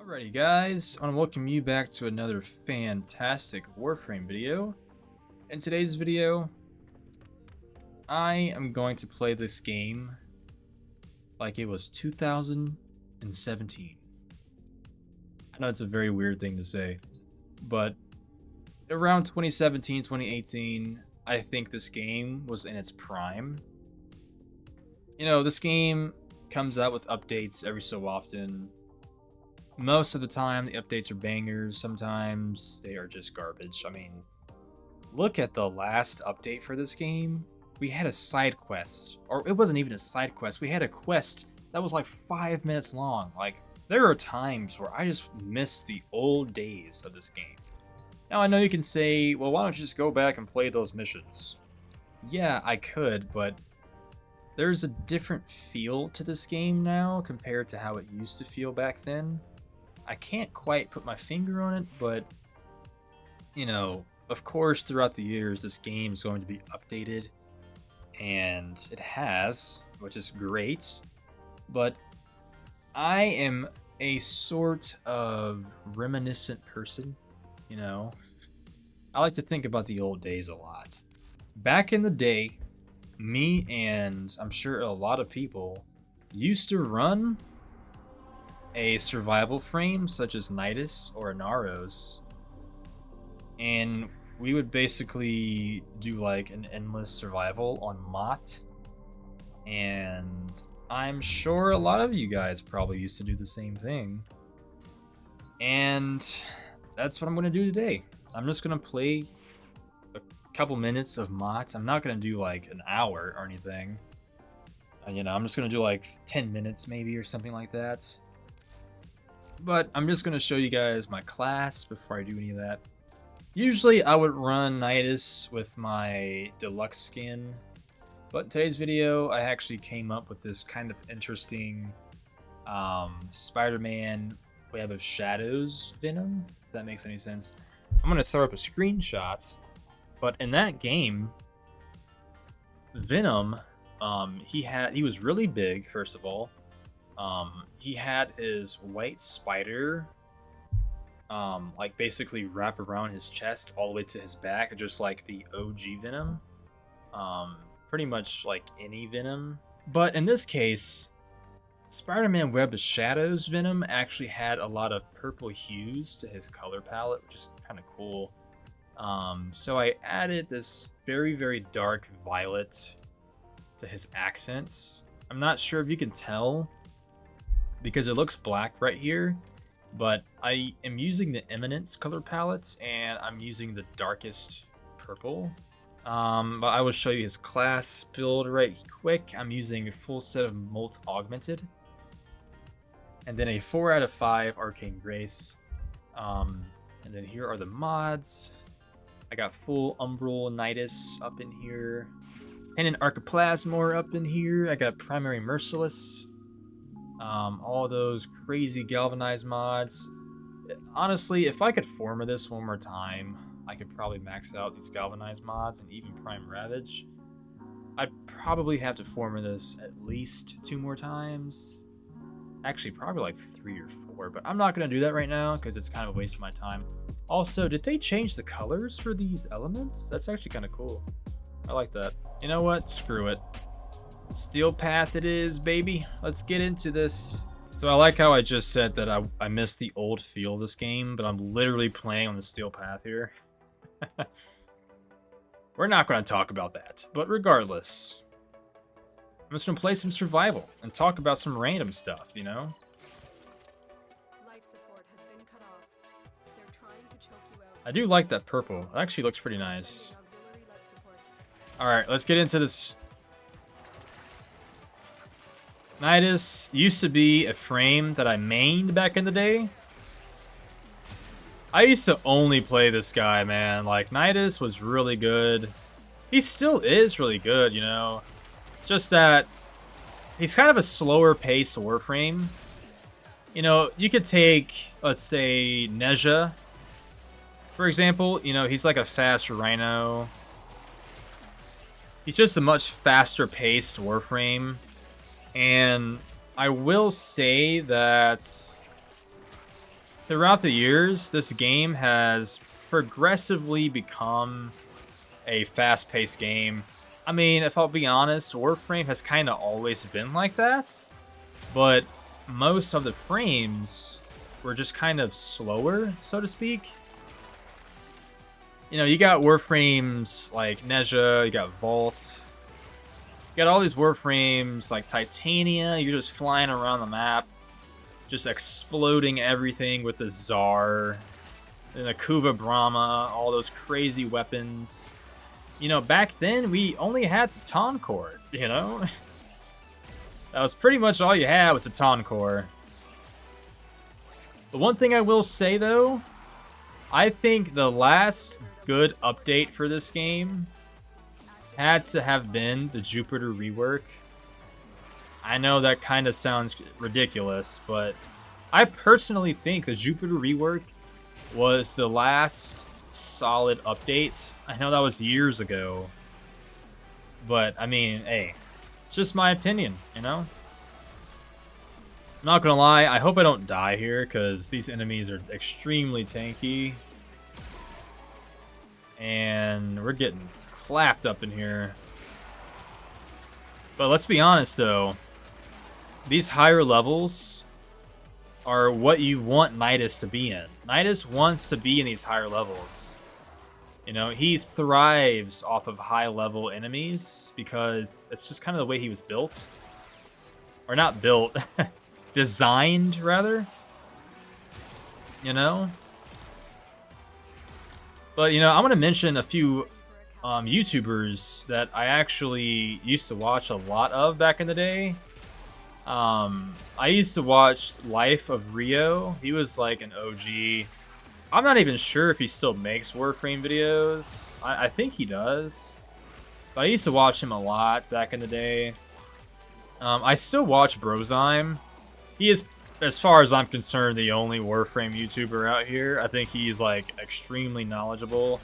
Alrighty guys, I want to welcome you back to another fantastic Warframe video. In today's video, I am going to play this game like it was 2017. I know it's a very weird thing to say, but around 2017, 2018, I think this game was in its prime. You know, this game comes out with updates every so often. Most of the time, the updates are bangers. Sometimes they are just garbage. I mean, look at the last update for this game. We had a side quest, or it wasn't even a side quest. We had a quest that was like 5 minutes long. Like, there are times where I just miss the old days of this game. Now, I know you can say, well, why don't you just go back and play those missions? Yeah, I could, but there's a different feel to this game now compared to how it used to feel back then. I can't quite put my finger on it, but, you know, of course, throughout the years, this game is going to be updated, and it has, which is great, but I am a sort of reminiscent person, you know? I like to think about the old days a lot. Back in the day, me and I'm sure a lot of people used to run a survival frame such as Nidus or Inaros, and we would basically do like an endless survival on Mott, and I'm sure a lot of you guys probably used to do the same thing, and that's what I'm going to do today. I'm just going to play a couple minutes of Mott. I'm not going to do like an hour or anything. You know, I'm just going to do like 10 minutes maybe or something like that. But I'm just going to show you guys my class before I do any of that. Usually I would run Nidus with my deluxe skin, but in today's video I actually came up with this kind of interesting Spider-Man Web of Shadows Venom, if that makes any sense. I'm going to throw up a screenshot, but in that game, Venom, he was really big, first of all. He had his white spider like basically wrap around his chest all the way to his back, just like the OG Venom. Pretty much like any Venom. But in this case, Spider-Man Web of Shadows Venom actually had a lot of purple hues to his color palette, which is kind of cool. So I added this very, very dark violet to his accents. I'm not sure if you can tell, because it looks black right here, but I am using the Eminence color palettes, and I'm using the darkest purple. But I will show you his class build right quick. I'm using a full set of Molt Augmented, and then a 4 out of 5 Arcane Grace. And then here are the mods. I got full Umbral Nidus up in here, and an Archiplasmor up in here. I got Primary Merciless. All those crazy galvanized mods. Honestly, if I could forma this one more time, I could probably max out these galvanized mods and even Prime Ravage. I'd probably have to forma this at least 2 more times. Actually, probably like 3 or 4, but I'm not going to do that right now because it's kind of a waste of my time. Also, did they change the colors for these elements? That's actually kind of cool. I like that. You know what? Screw it. Steel Path it is, baby. Let's get into this. So I like how I just said that I missed the old feel of this game, but I'm literally playing on the Steel Path here. We're not going to talk about that, but regardless, I'm just going to play some survival and talk about some random stuff, you know? Life support has been cut off. They're trying to choke you out. I do like that purple. It actually looks pretty nice. Auxiliary life support. Alright, let's get into this. Nidus used to be a frame that I mained back in the day. I used to only play this guy, man. Like, Nidus was really good. He still is really good, you know. It's just that he's kind of a slower paced Warframe. You know, you could take, let's say, Nezha, for example. You know, he's like a fast Rhino. He's just a much faster paced Warframe. And I will say that throughout the years, this game has progressively become a fast-paced game. I mean, if I'll be honest, Warframe has kind of always been like that, but most of the frames were just kind of slower, so to speak. You know, you got Warframes like Nezha, you got Vault, you got all these Warframes like Titania, you're just flying around the map, just exploding everything with the Tsar, and the Kuva Brahma, all those crazy weapons. You know, back then, we only had the Toncord, you know? That was pretty much all you had was the Toncord. The one thing I will say, though, I think the last good update for this game had to have been the Jupiter rework. I know that kind of sounds ridiculous, but I personally think the Jupiter rework was the last solid update. I know that was years ago, but I mean, hey, it's just my opinion, you know? I'm not gonna lie, I hope I don't die here, because these enemies are extremely tanky. And we're getting clapped up in here. But let's be honest, though. These higher levels are what you want Nidus to be in. Nidus wants to be in these higher levels. You know, he thrives off of high-level enemies because it's just kind of the way he was built. Or not built. Designed, rather. You know? But, you know, I'm going to mention a few YouTubers that I actually used to watch a lot of back in the day. I used to watch Life of Rio. He was like an OG. I'm not even sure if he still makes Warframe videos. I think he does. But I used to watch him a lot back in the day. I still watch Brozyme. He is, as far as I'm concerned, the only Warframe YouTuber out here. I think he's like extremely knowledgeable.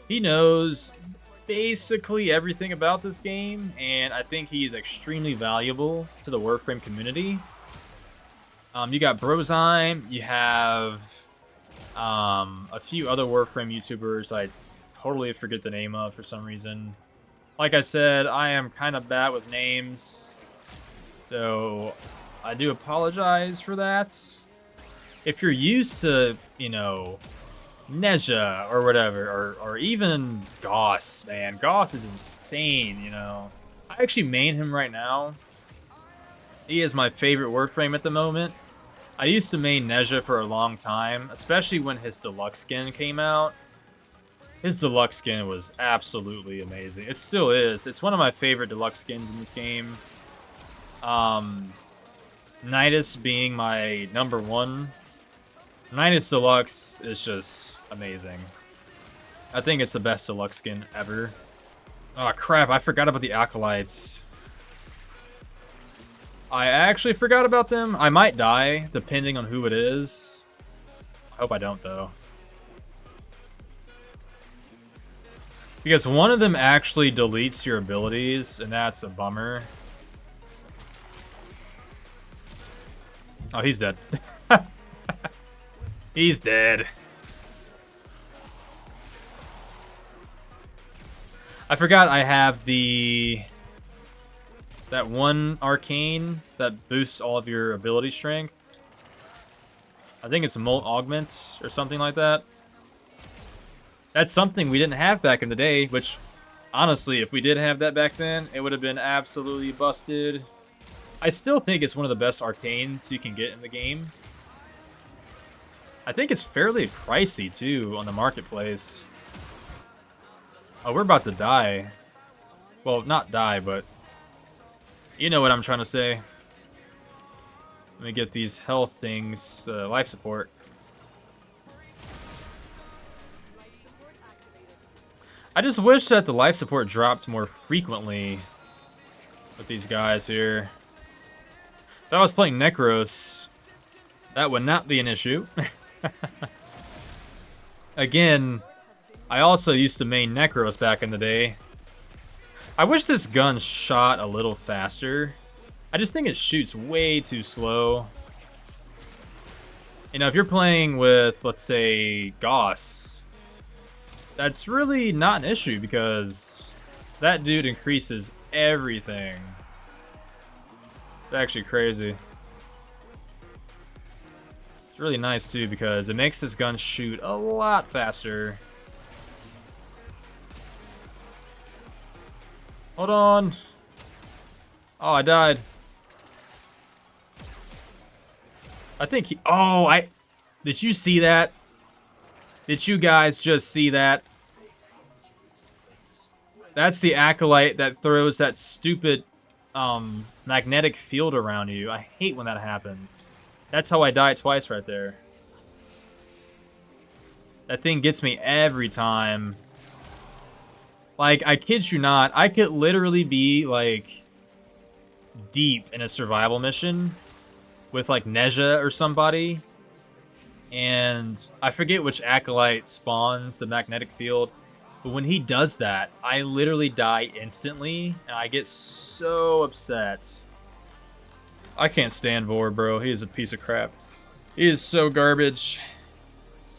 He knows basically everything about this game, and I think he's extremely valuable to the Warframe community. You got Brozyme, you have a few other Warframe YouTubers I totally forget the name of for some reason. Like I said, I am kind of bad with names, so I do apologize for that. If you're used to, you know, Nezha or whatever, or even Goss, man. Goss is insane, you know. I actually main him right now. He is my favorite Warframe at the moment. I used to main Nezha for a long time, especially when his deluxe skin came out. His deluxe skin was absolutely amazing. It still is. It's one of my favorite deluxe skins in this game. Nidus being my #1. Nidus Deluxe is just amazing. I think it's the best deluxe skin ever. Oh crap, I forgot about the Acolytes. I actually forgot about them. I might die, depending on who it is. I hope I don't, though. Because one of them actually deletes your abilities, and that's a bummer. Oh, he's dead. He's dead. I forgot I have that one arcane that boosts all of your ability strength. I think it's Molt Augment or something like that. That's something we didn't have back in the day, which, honestly, if we did have that back then, it would have been absolutely busted. I still think it's one of the best arcanes you can get in the game. I think it's fairly pricey, too, on the marketplace. Oh, we're about to die. Well, not die, but you know what I'm trying to say. Let me get these health things, life support. I just wish that the life support dropped more frequently with these guys here. If I was playing Necros, that would not be an issue. Again, I also used to main Necros back in the day. I wish this gun shot a little faster. I just think it shoots way too slow. You know, if you're playing with, let's say, Gauss, that's really not an issue because that dude increases everything. It's actually crazy. It's really nice too because it makes this gun shoot a lot faster. Hold on. Oh, I died. I think he... Oh, Did you see that? Did you guys just see that? That's the Acolyte that throws that stupid magnetic field around you. I hate when that happens. That's how I die twice right there. That thing gets me every time. Like, I kid you not, I could literally be, like, deep in a survival mission with, like, Neja or somebody. And I forget which Acolyte spawns the magnetic field. But when he does that, I literally die instantly. And I get so upset. I can't stand Vor, bro. He is a piece of crap. He is so garbage.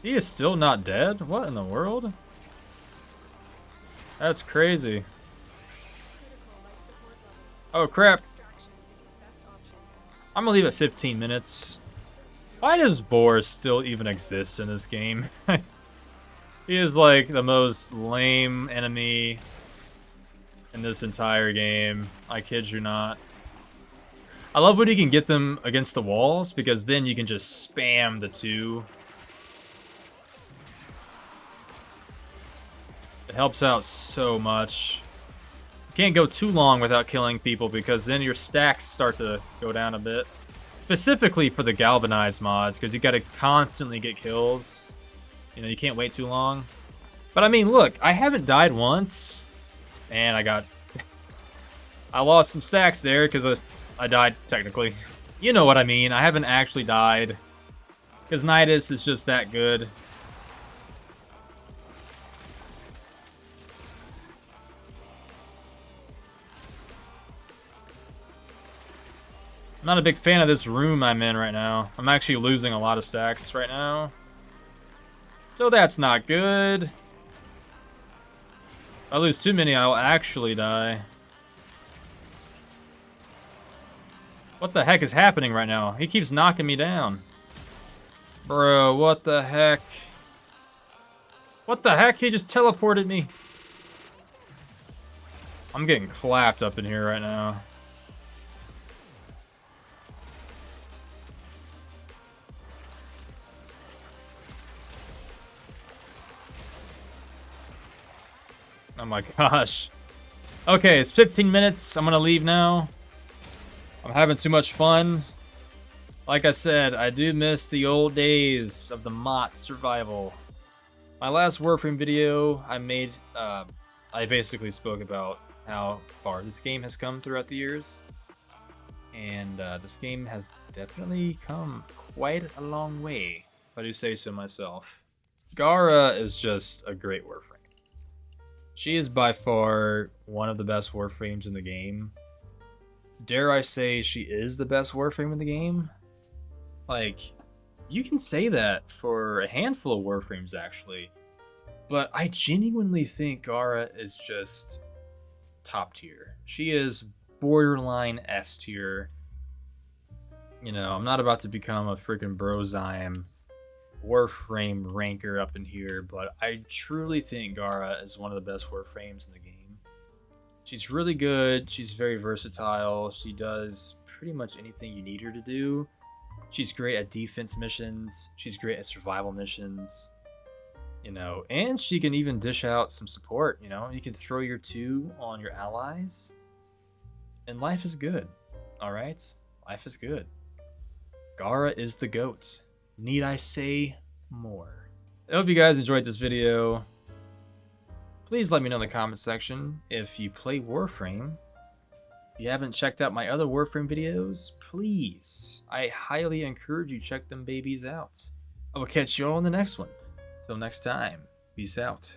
He is still not dead? What in the world? That's crazy. Oh, crap. I'm gonna leave it 15 minutes. Why does Boar still even exist in this game? He is like the most lame enemy in this entire game. I kid you not. I love when you can get them against the walls because then you can just spam the two. It helps out so much. You can't go too long without killing people because then your stacks start to go down a bit. Specifically for the galvanized mods because you gotta constantly get kills. You know, you can't wait too long. But I mean, look, I haven't died once. And I lost some stacks there because I died technically. You know what I mean. I haven't actually died. Because Nidus is just that good. I'm not a big fan of this room I'm in right now. I'm actually losing a lot of stacks right now. So that's not good. If I lose too many, I'll actually die. What the heck is happening right now? He keeps knocking me down. Bro, what the heck? What the heck? He just teleported me. I'm getting clapped up in here right now. Oh my gosh. Okay, it's 15 minutes. I'm gonna leave now. I'm having too much fun. Like I said, I do miss the old days of the MOT survival. My last Warframe video I made, I basically spoke about how far this game has come throughout the years. And this game has definitely come quite a long way, if I do say so myself. Gara is just a great Warframe. She is by far one of the best Warframes in the game. Dare I say she is the best Warframe in the game? Like, you can say that for a handful of Warframes, actually. But I genuinely think Gara is just top tier. She is borderline S tier. You know, I'm not about to become a freaking Brozyme Warframe ranker up in here, but I truly think Gara is one of the best Warframes in the game. She's really good. She's very versatile. She does pretty much anything you need her to do. She's great at defense missions. She's great at survival missions. You know, and she can even dish out some support, you know. You can throw your 2 on your allies. And life is good. Alright? Life is good. Gara is the GOAT. Need I say more? I hope you guys enjoyed this video. Please let me know in the comment section if you play Warframe. If you haven't checked out my other Warframe videos, please, I highly encourage you check them babies out. I will catch you all in the next one. Till next time, peace out.